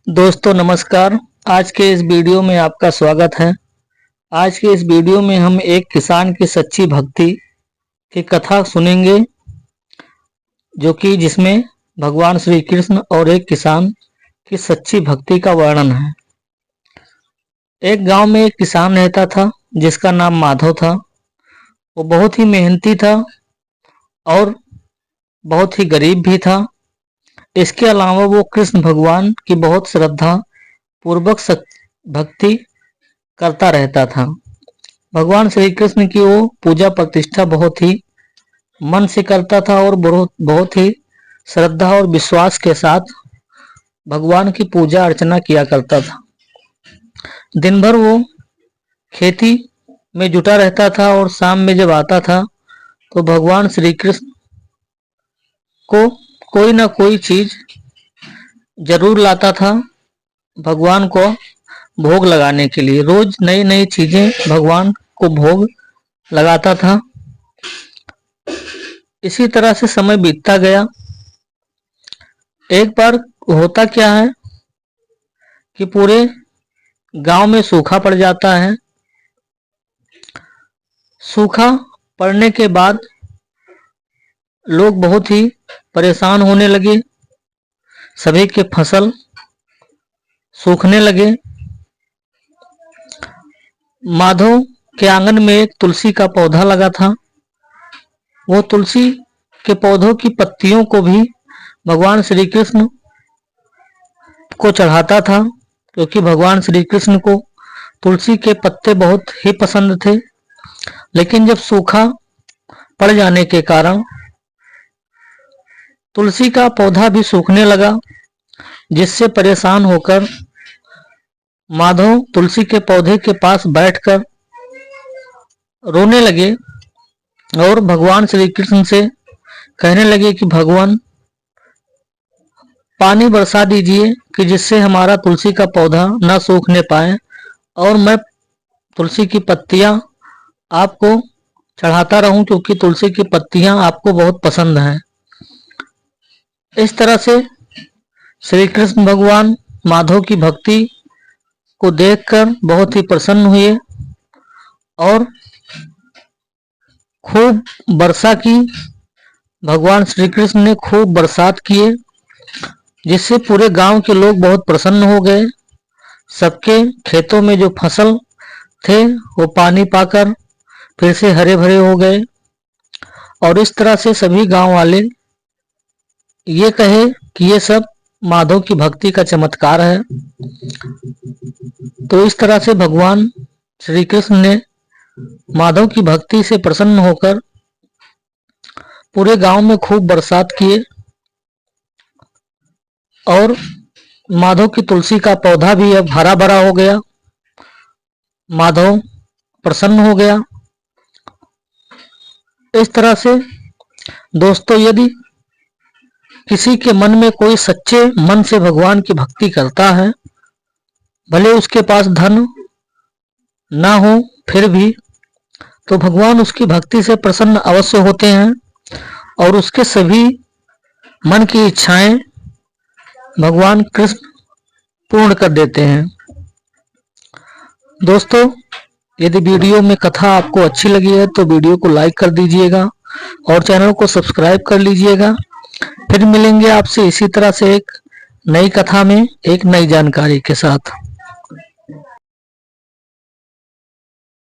दोस्तों नमस्कार। आज के इस वीडियो में आपका स्वागत है। आज के इस वीडियो में हम एक किसान की सच्ची भक्ति की कथा सुनेंगे, जो कि जिसमें भगवान श्री कृष्ण और एक किसान की सच्ची भक्ति का वर्णन है। एक गांव में एक किसान रहता था जिसका नाम माधव था। वो बहुत ही मेहनती था और बहुत ही गरीब भी था। इसके अलावा वो कृष्ण भगवान की बहुत श्रद्धा पूर्वक भक्ति करता रहता था। भगवान श्री कृष्ण की वो पूजा प्रतिष्ठा बहुत ही मन से करता था और बहुत ही श्रद्धा और विश्वास के साथ भगवान की पूजा अर्चना किया करता था। दिन भर वो खेती में जुटा रहता था और शाम में जब आता था तो भगवान श्री कृष्ण को कोई ना कोई चीज जरूर लाता था भगवान को भोग लगाने के लिए। रोज नई नई चीजें भगवान को भोग लगाता था। इसी तरह से समय बीतता गया। एक बार होता क्या है कि पूरे गांव में सूखा पड़ जाता है। सूखा पड़ने के बाद लोग बहुत ही परेशान होने लगे। सभी के फसल सूखने लगे। माधव के आंगन में एक तुलसी का पौधा लगा था। वो तुलसी के पौधों की पत्तियों को भी भगवान श्री कृष्ण को चढ़ाता था, क्योंकि भगवान श्री कृष्ण को तुलसी के पत्ते बहुत ही पसंद थे। लेकिन जब सूखा पड़ जाने के कारण तुलसी का पौधा भी सूखने लगा, जिससे परेशान होकर माधव तुलसी के पौधे के पास बैठकर रोने लगे और भगवान श्री कृष्ण से कहने लगे कि भगवान, पानी बरसा दीजिए कि जिससे हमारा तुलसी का पौधा ना सूखने पाए और मैं तुलसी की पत्तियां आपको चढ़ाता रहूं, क्योंकि तुलसी की पत्तियां आपको बहुत पसंद हैं। इस तरह से श्री कृष्ण भगवान माधव की भक्ति को देखकर बहुत ही प्रसन्न हुए और खूब वर्षा की। भगवान श्री कृष्ण ने खूब बरसात किए, जिससे पूरे गांव के लोग बहुत प्रसन्न हो गए। सबके खेतों में जो फसल थे वो पानी पाकर फिर से हरे भरे हो गए और इस तरह से सभी गांव वाले ये कहे कि ये सब माधव की भक्ति का चमत्कार है। तो इस तरह से भगवान श्री कृष्ण ने माधव की भक्ति से प्रसन्न होकर पूरे गांव में खूब बरसात किए और माधव की तुलसी का पौधा भी अब हरा भरा हो गया। माधव प्रसन्न हो गया। इस तरह से दोस्तों, यदि किसी के मन में कोई सच्चे मन से भगवान की भक्ति करता है, भले उसके पास धन ना हो फिर भी, तो भगवान उसकी भक्ति से प्रसन्न अवश्य होते हैं और उसके सभी मन की इच्छाएं भगवान कृष्ण पूर्ण कर देते हैं। दोस्तों, यदि वीडियो में कथा आपको अच्छी लगी है तो वीडियो को लाइक कर दीजिएगा और चैनल को सब्सक्राइब कर लीजिएगा। फिर मिलेंगे आपसे इसी तरह से एक नई कथा में एक नई जानकारी के साथ।